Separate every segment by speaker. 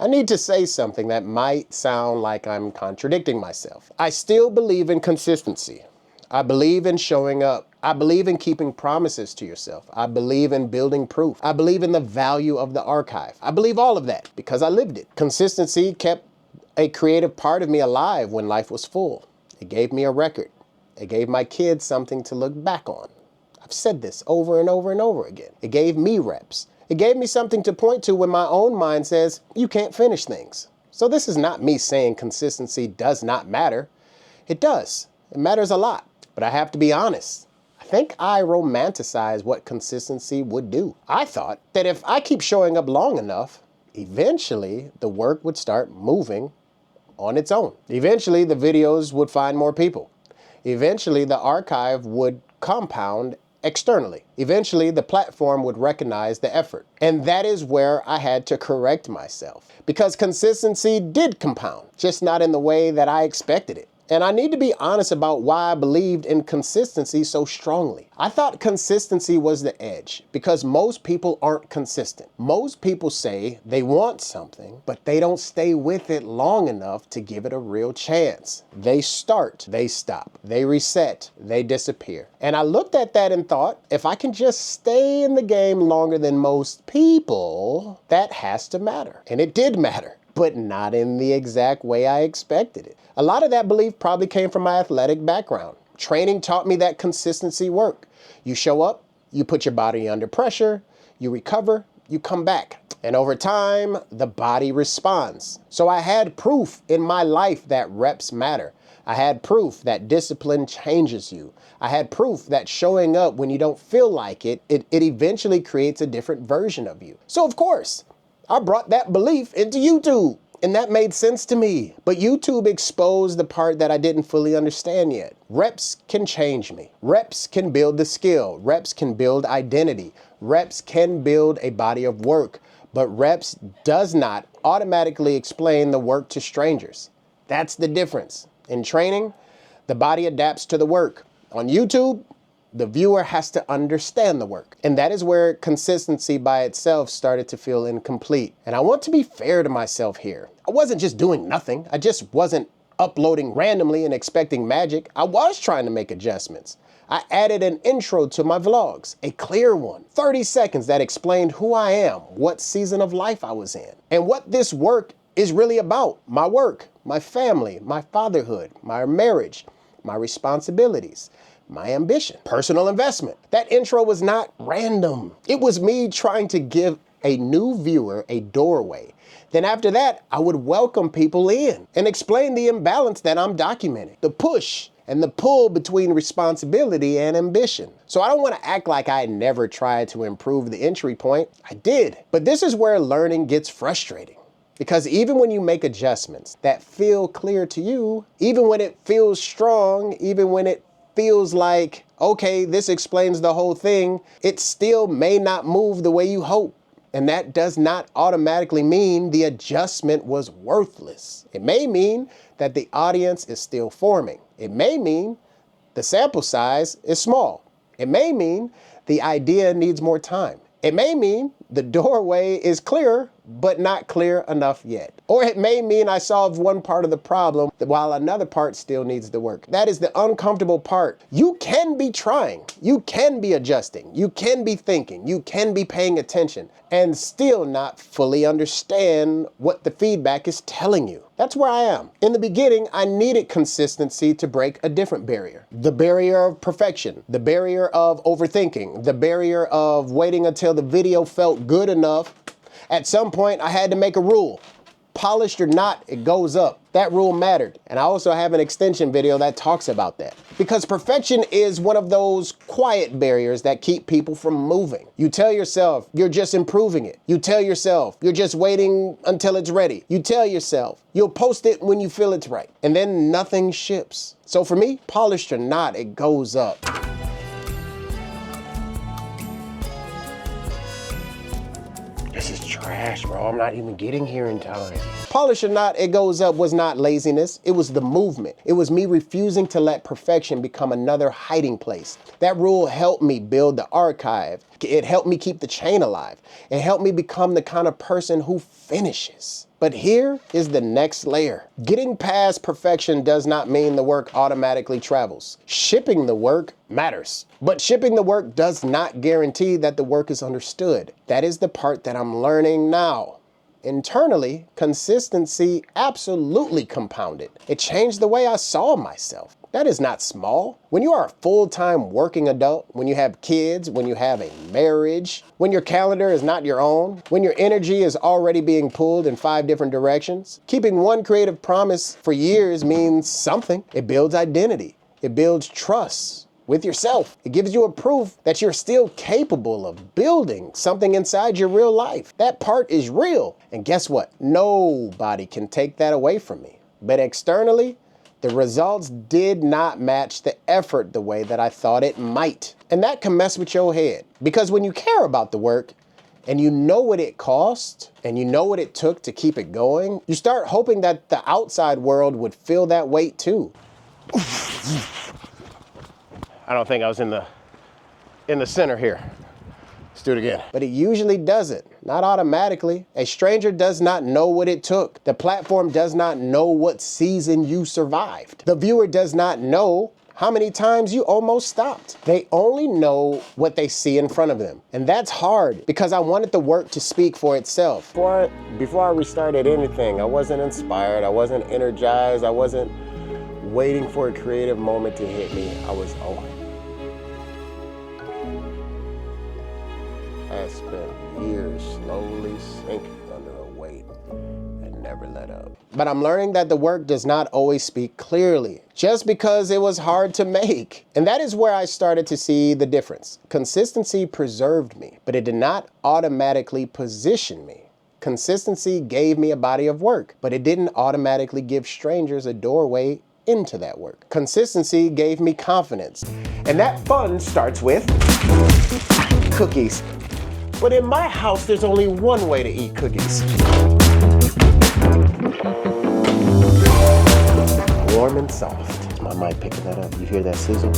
Speaker 1: I need to say something that might sound like I'm contradicting myself. I still believe in consistency. I believe in showing up. I believe in keeping promises to yourself. I believe in building proof. I believe in the value of the archive. I believe all of that because I lived it. Consistency kept a creative part of me alive when life was full. It gave me a record. It gave my kids something to look back on. I've said this over and over and over again. It gave me reps. It gave me something to point to when my own mind says, you can't finish things. So this is not me saying consistency does not matter. It does. It matters a lot. But I have to be honest. I think I romanticize what consistency would do. I thought that if I keep showing up long enough, eventually the work would start moving on its own. Eventually the videos would find more people. Eventually the archive would compound externally. Eventually, the platform would recognize the effort. And that is where I had to correct myself. Because consistency did compound, just not in the way that I expected it. And I need to be honest about why I believed in consistency so strongly. I thought consistency was the edge because most people aren't consistent. Most people say they want something, but they don't stay with it long enough to give it a real chance. They start, they stop, they reset, they disappear. And I looked at that and thought, if I can just stay in the game longer than most people, that has to matter. And it did matter, but not in the exact way I expected it. A lot of that belief probably came from my athletic background. Training taught me that consistency work. You show up, you put your body under pressure, you recover, you come back. And over time, the body responds. So I had proof in my life that reps matter. I had proof that discipline changes you. I had proof that showing up when you don't feel like it eventually creates a different version of you. So of course, I brought that belief into YouTube. And that made sense to me. But YouTube exposed the part that I didn't fully understand yet. Reps can change me. Reps can build the skill. Reps can build identity. Reps can build a body of work. But reps does not automatically explain the work to strangers. That's the difference. In training, the body adapts to the work. On YouTube, the viewer has to understand the work. And that is where consistency by itself started to feel incomplete. And I want to be fair to myself here. I wasn't just doing nothing. I just wasn't uploading randomly and expecting magic. I was trying to make adjustments. I added an intro to my vlogs, a clear one, 30 seconds that explained who I am, what season of life I was in, and what this work is really about. My work, my family, my fatherhood, my marriage, my responsibilities, my ambition, personal investment. That intro was not random. It was me trying to give a new viewer a doorway. Then after that, I would welcome people in and explain the imbalance that I'm documenting, the push and the pull between responsibility and ambition. So I don't want to act like I never tried to improve the entry point. I did. But this is where learning gets frustrating. Because even when you make adjustments that feel clear to you, even when it feels strong, even when it feels like, okay, this explains the whole thing, it still may not move the way you hope. And that does not automatically mean the adjustment was worthless. It may mean that the audience is still forming. It may mean the sample size is small. It may mean the idea needs more time. It may mean the doorway is clearer, but not clear enough yet. Or it may mean I solved one part of the problem while another part still needs the work. That is the uncomfortable part. You can be trying, you can be adjusting, you can be thinking, you can be paying attention and still not fully understand what the feedback is telling you. That's where I am. In the beginning, I needed consistency to break a different barrier. The barrier of perfection, the barrier of overthinking, the barrier of waiting until the video felt good enough. At some point, I had to make a rule. Polished or not, it goes up. That rule mattered. And I also have an extension video that talks about that. Because perfection is one of those quiet barriers that keep people from moving. You tell yourself you're just improving it. You tell yourself you're just waiting until it's ready. You tell yourself you'll post it when you feel it's right. And then nothing ships. So for me, polished or not, it goes up. This is trash, bro. I'm not even getting here in time. Polish or not, it goes up was not laziness. It was the movement. It was me refusing to let perfection become another hiding place. That rule helped me build the archive. It helped me keep the chain alive. It helped me become the kind of person who finishes. But here is the next layer. Getting past perfection does not mean the work automatically travels. Shipping the work matters. But shipping the work does not guarantee that the work is understood. That is the part that I'm learning now. Internally, consistency absolutely compounded. It changed the way I saw myself. That is not small. When you are a full-time working adult, when you have kids, when you have a marriage, when your calendar is not your own, when your energy is already being pulled in 5 different directions, keeping one creative promise for years means something. It builds identity. It builds trust with yourself. It gives you a proof that you're still capable of building something inside your real life. That part is real. And guess what? Nobody can take that away from me. But externally, the results did not match the effort the way that I thought it might. And that can mess with your head. Because when you care about the work and you know what it cost and you know what it took to keep it going, you start hoping that the outside world would feel that weight too. I don't think I was in the center here. Let's do it again. But it usually doesn't, not automatically. A stranger does not know what it took. The platform does not know what season you survived. The viewer does not know how many times you almost stopped. They only know what they see in front of them. And that's hard because I wanted the work to speak for itself. Before I restarted anything, I wasn't inspired, I wasn't energized, I wasn't waiting for a creative moment to hit me. I was on. I spent years slowly sinking under a weight and never let up. But I'm learning that the work does not always speak clearly, just because it was hard to make. And that is where I started to see the difference. Consistency preserved me, but it did not automatically position me. Consistency gave me a body of work, but it didn't automatically give strangers a doorway into that work. Consistency gave me confidence. And that fun starts with cookies. But in my house, there's only one way to eat cookies. Warm and soft. Is my mic picking that up? You hear that sizzle?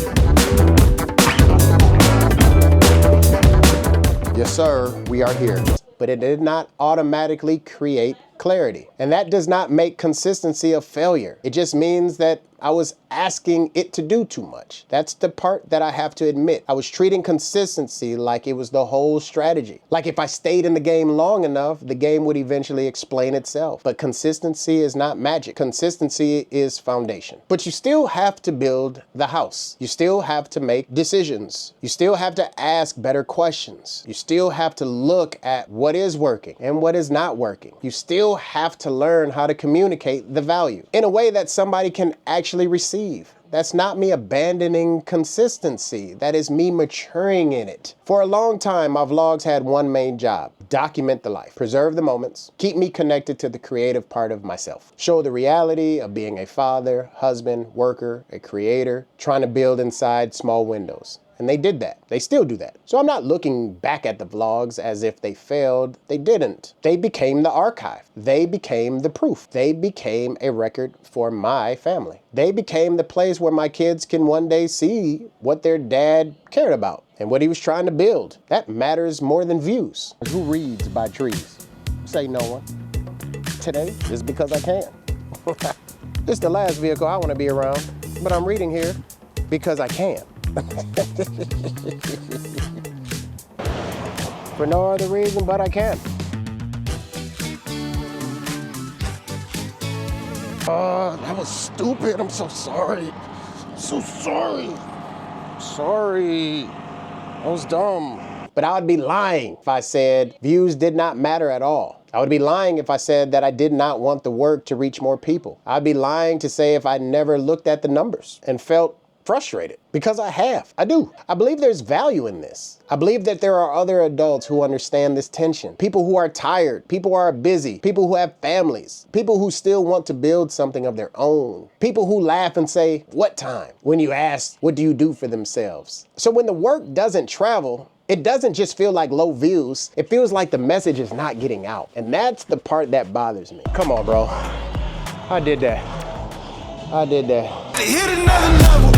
Speaker 1: Yes, sir, we are here. But it did not automatically create clarity. And that does not make consistency a failure. It just means that I was asking it to do too much. That's the part that I have to admit. I was treating consistency like it was the whole strategy. Like if I stayed in the game long enough, the game would eventually explain itself. But consistency is not magic. Consistency is foundation. But you still have to build the house. You still have to make decisions. You still have to ask better questions. You still have to look at what is working and what is not working. You still have to learn how to communicate the value in a way that somebody can actually receive. That's not me abandoning consistency. That is me maturing in it. For a long time, my vlogs had one main job: document the life, preserve the moments, keep me connected to the creative part of myself, show the reality of being a father, husband, worker, a creator, trying to build inside small windows. And they did that. They still do that. So I'm not looking back at the vlogs as if they failed. They didn't. They became the archive. They became the proof. They became a record for my family. They became the place where my kids can one day see what their dad cared about and what he was trying to build. That matters more than views. Who reads by trees? Say no one. Today is because I can. This is the last vehicle I want to be around, but I'm reading here because I can. For no other reason but I can. That was stupid. I'm so sorry. I'm so sorry. Sorry. I was dumb. But I would be lying if I said views did not matter at all. I would be lying if I said that I did not want the work to reach more people. I'd be lying to say if I never looked at the numbers and felt frustrated, because I have. I do. I believe there's value in this. I believe that there are other adults who understand this tension. People who are tired, people who are busy, people who have families, people who still want to build something of their own, people who laugh and say, "What time?" when you ask, "What do you do for themselves?" So when the work doesn't travel, it doesn't just feel like low views. It feels like the message is not getting out. And that's the part that bothers me. Come on, bro. I did that. I did that.
Speaker 2: Hit another level.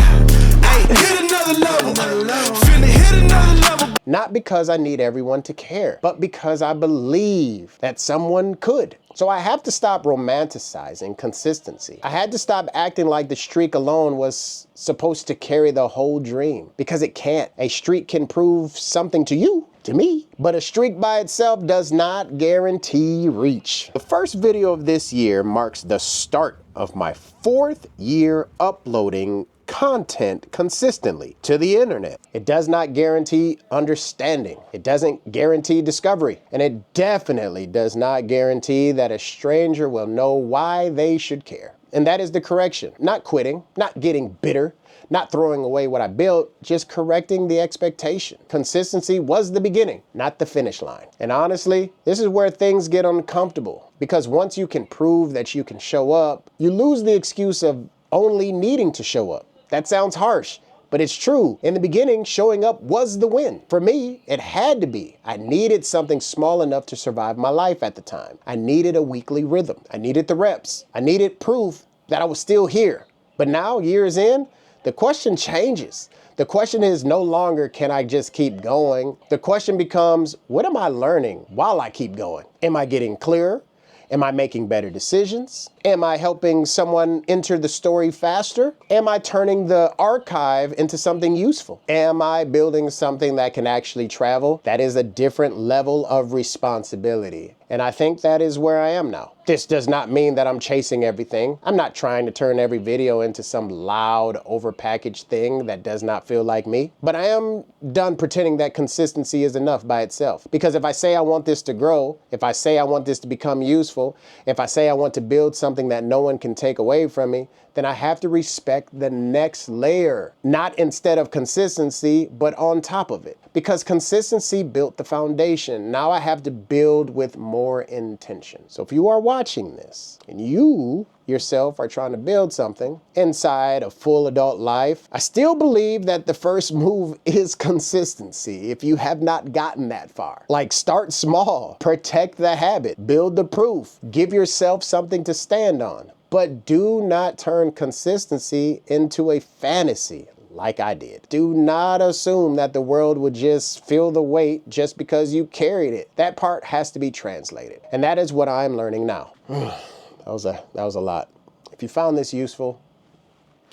Speaker 2: Hit another level. Finna hit another level.
Speaker 1: Not because I need everyone to care, but because I believe that someone could. So I have to stop romanticizing consistency. I had to stop acting like the streak alone was supposed to carry the whole dream, because it can't. A streak can prove something to you, to me, but a streak by itself does not guarantee reach. The first video of this year marks the start of my 4th year uploading content consistently to the internet. It does not guarantee understanding. It doesn't guarantee discovery. And it definitely does not guarantee that a stranger will know why they should care. And that is the correction. Not quitting, not getting bitter, not throwing away what I built, just correcting the expectation. Consistency was the beginning, not the finish line. And honestly, this is where things get uncomfortable, because once you can prove that you can show up, you lose the excuse of only needing to show up. That sounds harsh, but it's true. In the beginning, showing up was the win. For me, it had to be. I needed something small enough to survive my life at the time. I needed a weekly rhythm. I needed the reps. I needed proof that I was still here. But now, years in, the question changes. The question is no longer, can I just keep going? The question becomes, what am I learning while I keep going? Am I getting clearer? Am I making better decisions? Am I helping someone enter the story faster? Am I turning the archive into something useful? Am I building something that can actually travel? That is a different level of responsibility. And I think that is where I am now. This does not mean that I'm chasing everything. I'm not trying to turn every video into some loud, overpackaged thing that does not feel like me. But I am done pretending that consistency is enough by itself. Because if I say I want this to grow, if I say I want this to become useful, if I say I want to build something that no one can take away from me, then I have to respect the next layer. Not instead of consistency, but on top of it. Because consistency built the foundation. Now I have to build with more intention. So if you are watching this and you yourself are trying to build something inside a full adult life, I still believe that the first move is consistency if you have not gotten that far. Like, start small, protect the habit, build the proof, give yourself something to stand on. But do not turn consistency into a fantasy like I did. Do not assume that the world would just feel the weight just because you carried it. That part has to be translated. And that is what I'm learning now. That was a lot. If you found this useful,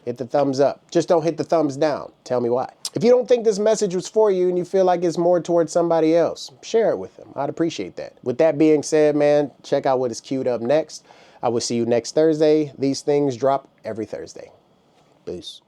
Speaker 1: hit the thumbs up. Just don't hit the thumbs down. Tell me why. If you don't think this message was for you and you feel like it's more towards somebody else, share it with them. I'd appreciate that. With that being said, man, check out what is queued up next. I will see you next Thursday. These things drop every Thursday. Peace.